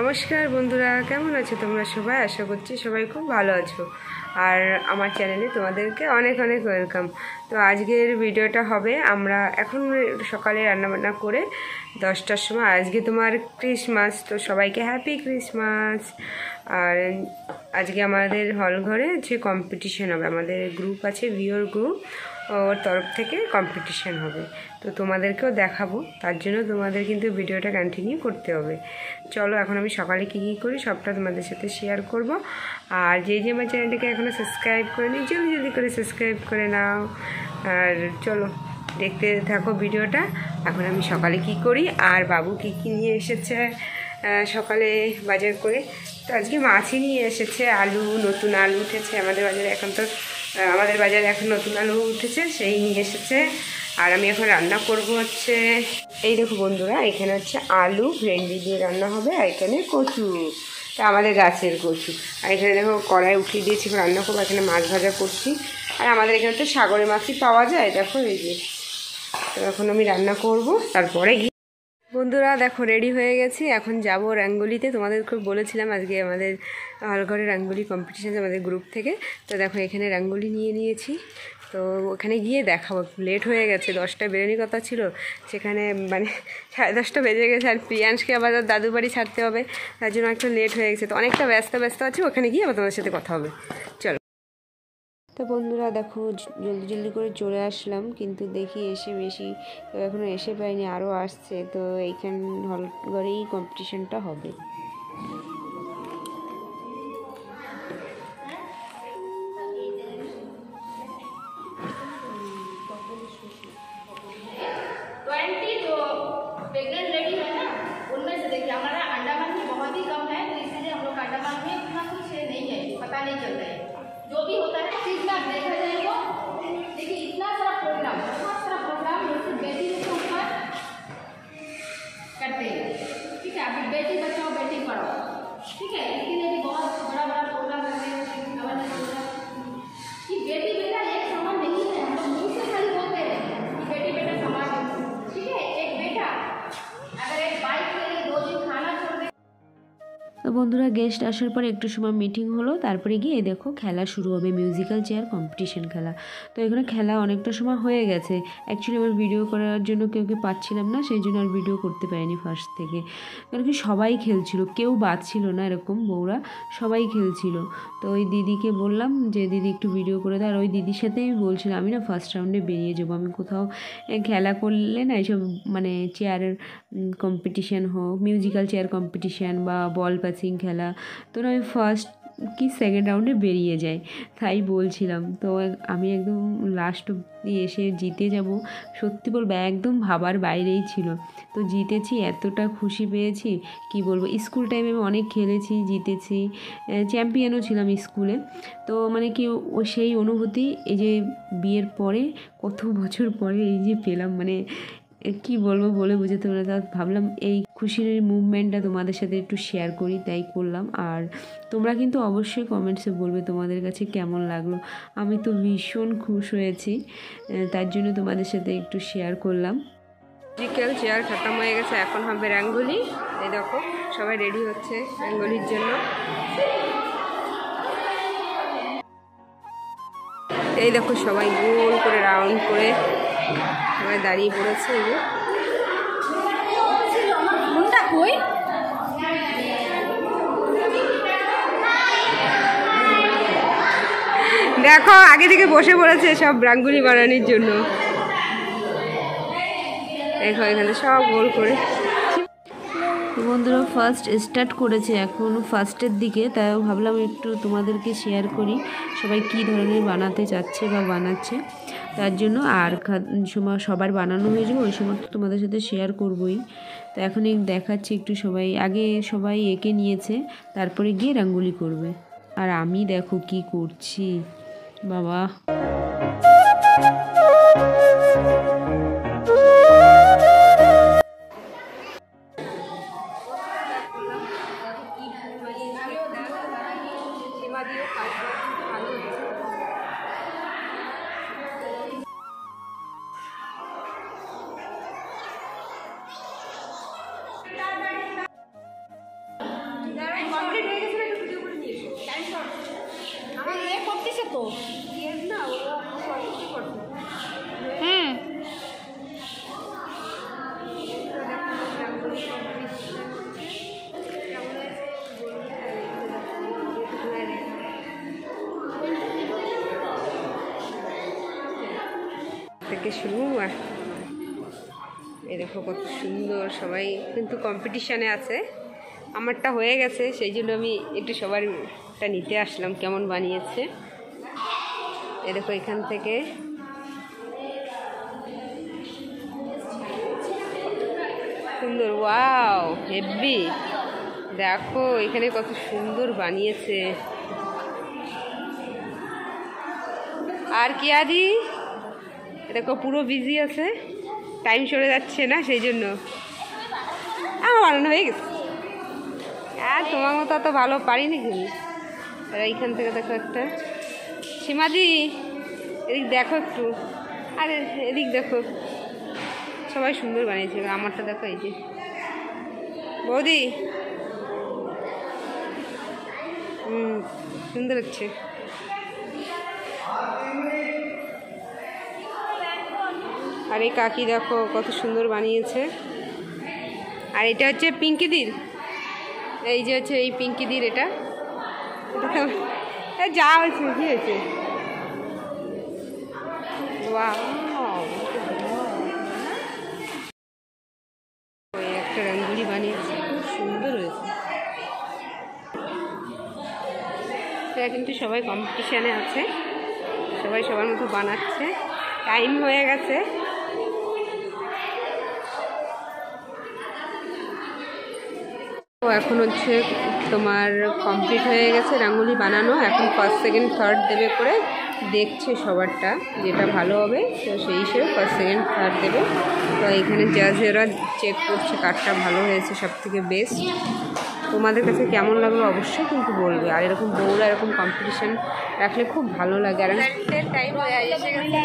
নমস্কার বন্ধুরা, কেমন আছো তোমরা সবাই? আশা করছি সবাই খুব ভালো আছো। আর আমার চ্যানেলে তোমাদেরকে অনেক অনেক ওয়েলকাম। তো আজকের ভিডিওটা হবে, আমরা এখন সকালে রান্নাবান্না করে 10টার সময়, আজকে তোমার ক্রিসমাস, তো সবাইকে হ্যাপি ক্রিসমাস। আর আজকে আমাদের হল ঘরে যে কম্পিটিশন হবে, আমাদের গ্রুপ আছে, ভিওর গ্রুপ, ওর তরফ থেকে কম্পিটিশন হবে। তো তোমাদেরকেও দেখাবো, তার জন্য তোমাদের কিন্তু ভিডিওটা কন্টিনিউ করতে হবে। চলো, এখন আমি সকালে কী কী করি সবটা তোমাদের সাথে শেয়ার করব। আর যে আমার চ্যানেলটাকে এখনও সাবস্ক্রাইব করে নিই, জলদি জলদি করে সাবস্ক্রাইব করে নাও। আর চলো দেখতে থাকো ভিডিওটা। এখন আমি সকালে কি করি আর বাবু কী কী নিয়ে এসেছে সকালে বাজার করে। তো আজকে মাছই নিয়ে এসেছে, আলু, নতুন আলু উঠেছে আমাদের বাজারে, আমাদের বাজারে এখন নতুন আলু উঠেছে, সেই নিয়ে এসেছে। আর আমি এখন রান্না করব হচ্ছে, এই দেখো বন্ধুরা, এখানে হচ্ছে আলু ভেন্ডি দিয়ে রান্না হবে, আর এখানে কচু, তা আমাদের গাছের কচু। আর এখানে দেখো কড়াই উঠিয়ে দিয়েছি, রান্না করবো। এখানে মাছ ভাজা করছি, আর আমাদের এখানে তো সাগরের মাছই পাওয়া যায়, দেখো এই যে। তো এখন আমি রান্না করব, তারপরে বন্ধুরা দেখো রেডি হয়ে গেছি, এখন যাব রাঙ্গুলিতে। তোমাদের খুব বলেছিলাম আজকে আমাদের হলঘরে রাঙ্গুলি কম্পিটিশান আমাদের গ্রুপ থেকে। তো দেখো এখানে রাঙ্গুলি নিয়ে নিয়েছি, তো ওখানে গিয়ে দেখাবো। লেট হয়ে গেছে, 10টায় বেরোনোর কথা ছিল, সেখানে মানে 10:30 বেজে গেছে। আর প্রিয়াংশকে আবার দাদু বাড়ি ছাড়তে হবে, তার জন্য একটু লেট হয়ে গেছে। তো অনেকটা ব্যস্ত আছে, ওখানে গিয়ে আবার তোমাদের সাথে কথা হবে। চলো। তো বন্ধুরা দেখো জলদি জলদি করে চলে আসলাম, কিন্তু দেখি এসে বেশি এখনও এসে পাইনি, আরও আসছে। তো এইখান হল ঘরেই কম্পিটিশনটা হবে। नहीं चल रहा है, जो भी होता है चीज में देखा जाएगा। देखिए इतना सारा प्रोग्राम, बहुत सारा प्रोग्राम बेटी के ऊपर करते हैं, ठीक है। अभी बेटी बचाओ बेटी पढ़ाओ, ठीक है, इसके लिए भी बहुत बड़ा बड़ा प्रोग्राम करते हैं कि बेटी बेटा एक समान नहीं है। हम लोग मुंह से खाली बोलते हैं कि बेटी बेटा समान है, ठीक है। एक बेटा अगर एक बाइक के लिए 2 दिन खाना छोड़ दे। তো বন্ধুরা গেস্ট আসার পর একটু সময় মিটিং হলো, তারপরে গিয়ে দেখো খেলা শুরু হবে, মিউজিক্যাল চেয়ার কম্পিটিশন খেলা। তো এখানে খেলা অনেকটা সময় হয়ে গেছে। অ্যাকচুয়ালি আমার ভিডিও করার জন্য কেউকে পাচ্ছিলাম না, সেই জন্য আর ভিডিও করতে পারিনি ফার্স্ট থেকে। কারণ কি সবাই খেলছিল, কেউ বাদ ছিল না, এরকম বউরা সবাই খেলছিল। তো ওই দিদিকে বললাম যে দিদি একটু ভিডিও করে দাও। আর ওই দিদির সাথে আমি বলছিলাম আমি না ফার্স্ট রাউন্ডে বেরিয়ে যাবো, আমি কোথাও খেলা করলে না এইসব মানে চেয়ারের কম্পিটিশান হোক, মিউজিক্যাল চেয়ার কম্পিটিশান বা বল পাসিং খেলা, তো আমি ফার্স্ট কি সেকেন্ড রাউন্ডে বেরিয়ে যাই, তাই বলছিলাম। তো আমি একদম লাস্ট অব্দি এসে জিতে যাব, সত্যি বলবো একদম ভাবার বাইরেই ছিল। তো জিতেছি, এতটা খুশি পেয়েছি কি বলবো। স্কুল টাইমে আমি অনেক খেলেছি, জিতেছি, চ্যাম্পিয়নও ছিলাম স্কুলে। তো মানে কি ও সেই অনুভূতি এই যে বিয়ের পরে কত বছর পরে এই যে পেলাম, মানে কি বলবো বলে বোঝাতে পারবো না। ভাবলাম এই খুশির মুভমেন্টটা তোমাদের সাথে একটু শেয়ার করি, তাই করলাম। আর তোমরা কিন্তু অবশ্যই কমেন্টসে বলবে তোমাদের কাছে কেমন লাগলো। আমি তো ভীষণ খুশ হয়েছি, তার জন্য তোমাদের সাথে একটু শেয়ার করলাম। মিউজিক্যাল চেয়ার খতম হয়ে গেছে, এখন হবে রাঙ্গুলি। এই দেখো সবাই রেডি হচ্ছে রাঙ্গুলির জন্য। এই দেখো সবাই গোল করে রাউন্ড করে সবাই দাঁড়িয়ে পড়েছে। দেখো আগে থেকে বসে পড়েছে সব রাঙ্গুলি বানানোর জন্য। দেখো এখানে সব গোল করে। বন্ধুরা ফার্স্ট স্টার্ট করেছে, এখন ফার্স্টের দিকে, তাই ভাবলাম একটু তোমাদেরকে শেয়ার করি সবাই কী ধরনের বানাতে চাচ্ছে বা বানাচ্ছে, তার জন্য। আর সময় সবার বানানো হয়ে যাবে, ওই সময় তো তোমাদের সাথে শেয়ার করবই। তো এখন দেখাচ্ছি একটু, সবাই এঁকে নিয়েছে, তারপরে গিয়ে রাঙ্গুলি করবে। আর আমি দেখো কি করছি বাবা। দেখো। না ওরা কষ্ট করছে। হুম থেকে শুরু এই দেখো কত সুন্দর, সবাই কিন্তু কম্পিটিশানে আছে। আমারটা হয়ে গেছে, সেই জন্য আমি একটু সবারটা নিতে আসলাম কেমন বানিয়েছে। এই দেখো এখান থেকে সুন্দর, ওয়াও হেভি, দেখো এখানে কত সুন্দর বানিয়েছে। আর কি আদি দেখো পুরো বিজি আছে, টাইম সরে যাচ্ছে না, সেই জন্য আমার বানানো হয়ে গেছে। আর তোমার মতো তো ভালো পারি নাকি। আর এইখান থেকে দেখো একটা সীমাদি, এদিক দেখো একটু, আরে এদিক দেখো, সবাই সুন্দর বানিয়েছে। আমারটা দেখো, এই যে বৌদি, সুন্দর হচ্ছে। আর এই কাকি দেখো কত সুন্দর বানিয়েছে। আর এটা হচ্ছে পিঙ্কিদির, এই যে হচ্ছে এই পিঙ্কিদির, এটা যা হয়েছে কি হয়েছে, ওই একটা রঙ্গোলি বানিয়েছে, খুব সুন্দর হয়েছে। এরা কিন্তু সবাই কম্পিটিশানে আছে, সবাই সবার মতো বানাচ্ছে, টাইম হয়ে গেছে। এখন হচ্ছে তোমার কমপ্লিট হয়ে গেছে রঙ্গোলি বানানো, এখন ফার্স্ট সেকেন্ড থার্ড দেবে করে দেখছে সবারটা, যেটা ভালো হবে তো সেই হিসেবে ফার্স্ট সেকেন্ড থার্ড দেবে। তো এখানে জাজেরা চেক করছে কারটা ভালো হয়েছে সব থেকে বেস্ট। তোমাদের কাছে কেমন লাগলো অবশ্যই কিন্তু বলবে। আর এরকম বউরা এরকম কম্পিটিশান রাখলে খুব ভালো লাগে। আর টাইম এসে গেছে,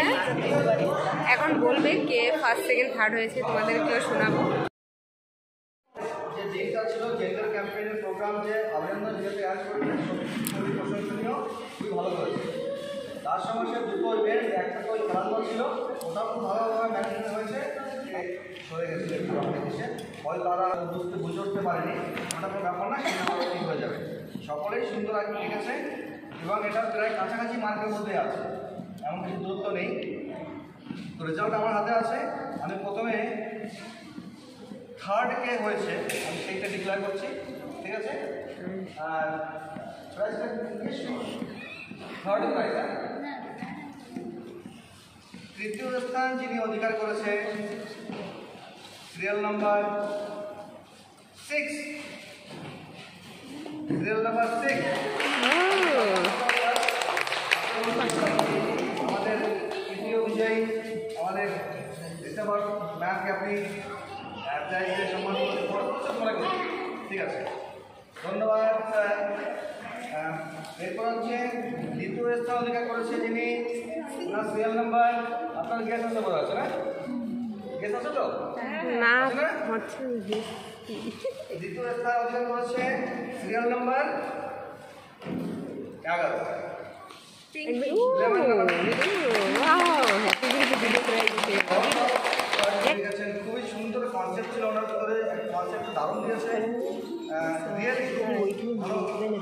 এখন বলবে কে ফার্স্ট সেকেন্ড থার্ড হয়েছে, তোমাদেরকেও শোনাবো। যে দিনটা ছিল জেন্ডার ক্যাম্পেইনের প্রোগ্রাম, যে অভিনন্দন যেহেতু অ্যাড করেছে, খুবই প্রশংসনীয়, খুবই ভালো করেছে। তার সঙ্গে সে দুটো ইভেন্ট, একটা তো খেলাধুলা ছিল, ওটাও খুব ভালোভাবে ম্যানেজমেন্ট হয়েছে। সরে গেছিল একটু আমাদের দেশে, হয়তো তারা বুঝে উঠতে পারেনি, ওটা কোনো ব্যাপার না, সেটা ঠিক হয়ে যাবে। সকলেই সুন্দর আগে লিখেছে এবং এটা প্রায় কাছাকাছি মার্কের মধ্যে আছে, এমন কিছু দূরত্ব নেই। তো রেজাল্ট আমার হাতে আছে। আমি প্রথমে থার্ড কে হয়েছে আমি সেইটা ডিক্লেয়ার করছি, ঠিক আছে? আর প্রাইসটা থার্ড প্রাইস। তৃতীয় স্থান যিনি অধিকার করেছে, সিরিয়াল নাম্বার 6, সিরিয়াল নাম্বার 6 আমাদের তৃতীয় বিজয়ী, আমাদের ডিসেম্বর ম্যাচকে আপনি সম্মান মনে করি, ঠিক আছে? ধন্যবাদ স্যার। এরপর হচ্ছে দ্বিতীয় স্থান অধিকার করেছে যিনি, ওনার সিরিয়াল নাম্বার, আপনার গ্যাস আছে বলা আছে না? গ্যাস আছে তো না, দ্বিতীয় স্থান অধিকার করেছে সিরিয়াল নাম্বার 11। খুবই সুন্দর কনসেপ্ট ছিল ওনার ভিতরে, কনসেপ্ট দারুণ দিয়েছে, রিয়েলি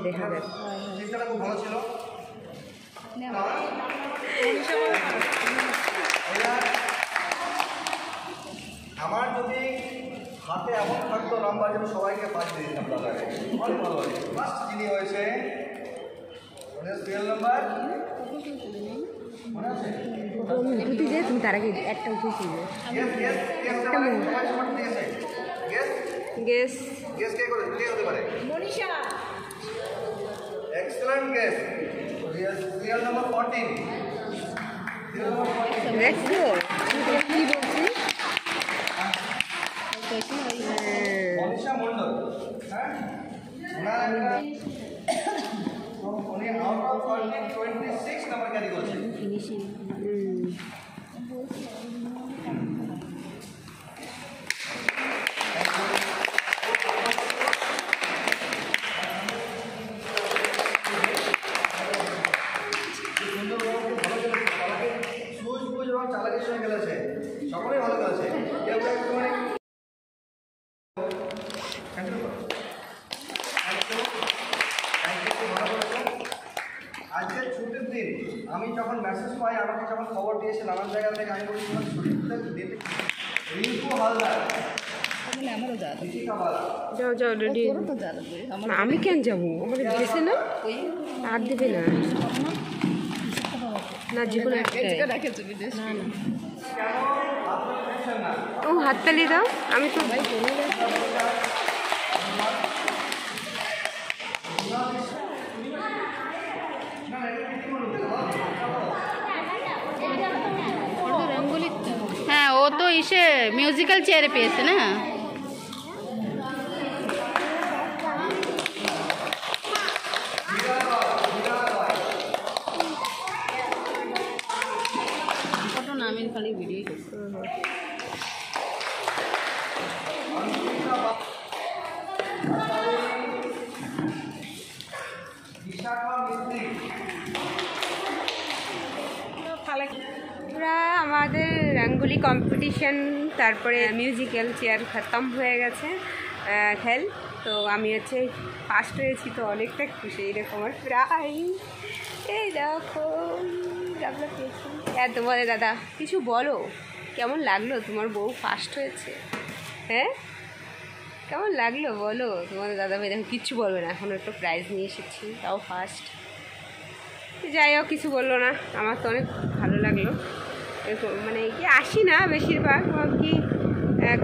দেখা যাবে। চিন্তাটা খুব ভালো ছিল। আমার যদি হাতে এমন থাকতো নাম্বার, যেন সবাইকে পাঁচ দিয়ে দিতাম দাদাকে, অনেক ভালো লাগে। ফার্স্ট যিনি হয়েছে সিরিয়াল নাম্বার মনে আছে? তুমি তার আগে একটা উঠেছিল। গেস গেস কে হতে পারে? Manisha. Excellent guess. Serial number 14। দেখছো কি বলছি? মনীষা মণ্ডল, হ্যাঁ, ওনার উনি আউট অফ 26 নাম্বার ক্যারি করছেন। যখন মেসেজ পাই, আমাকে যখন খবর দিয়েছে নানান জায়গা থেকে, আমি বলি তোমার শরীরটা দিতে রিঙ্কু হালদার আমারও যা যাও যাও রেডি। তো যা আমি কেন যাবো? আমার গেছে না, আর দেবে না না যে কোনো একটা। রাখেছো বিদেশ না না ও হাততালি দাও। আমি তো ভাই চলে গেছে হ্যাঁ ও তো ইসে মিউজিক্যাল চেয়ারে পেয়েছে না ফটো না আমি খালি ভিডিও করছি আমরা আমাদের রঙ্গোলি কম্পিটিশন তারপরে মিউজিক্যাল চেয়ার খতম হয়ে গেছে খেল। তো আমি হচ্ছে ফার্স্ট হয়েছি, তো অনেকটা খুশি। এরকম আমার প্রায় এই দেখো ডাবলা পেয়েছি। হ্যাঁ তোমাদের দাদা কিছু বলো, কেমন লাগলো তোমার বউ ফার্স্ট হয়েছে? হ্যাঁ কেমন লাগলো বলো? তোমাদের দাদা ভাই দেখো কিচ্ছু বলবে না, এখন একটা প্রাইজ নিয়ে এসেছি, তাও ফার্স্ট। যাই হোক কিছু বললো না, আমার তো অনেক ভালো লাগলো। এরকম মানে কি আসি না বেশিরভাগ কি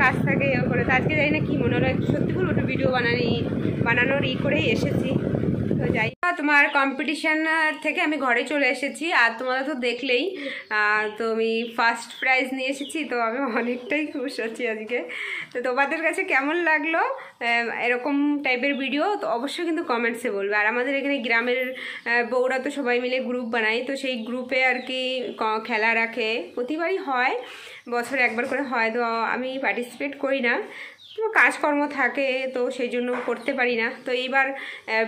কাজ থাকে ইয়ে করে, তো আজকে যাই না কি মনে হলো সত্যি বলবো একটু ভিডিও বানানোর করেই এসেছি। তো যাই তোমার কম্পিটিশান থেকে আমি ঘরে চলে এসেছি, আর তোমরা তো দেখলেই তো আমি ফার্স্ট প্রাইজ নিয়ে এসেছি, তো আমি অনেকটাই খুশি আছি আজকে। তো তোমাদের কাছে কেমন লাগলো এরকম টাইপের ভিডিও তো অবশ্যই কিন্তু কমেন্টসে বলবে। আর আমাদের এখানে গ্রামের বউরা তো সবাই মিলে গ্রুপ বানাই, তো সেই গ্রুপে আর কি খেলা রাখে, প্রতিবারই হয়, বছরে একবার করে হয়। তো আমি পার্টিসিপেট করি না, তো কাজকর্ম থাকে, তো সেই জন্য করতে পারি না। তো এইবার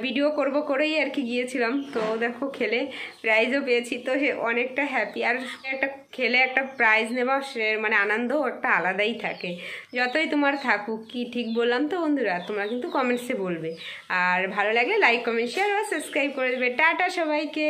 ভিডিও করব করেই আর কি গিয়েছিলাম, তো দেখো খেলে প্রাইজও পেয়েছি, তো সে অনেকটা হ্যাপি। আর একটা খেলে একটা প্রাইজ নেওয়া সে মানে আনন্দ একটা আলাদাই থাকে, যতই তোমার থাকুক। কি ঠিক বললাম তো বন্ধুরা? তোমরা কিন্তু কমেন্টসে বলবে, আর ভালো লাগলে লাইক কমেন্ট শেয়ার আর সাবস্ক্রাইব করে দেবে। টাটা সবাইকে।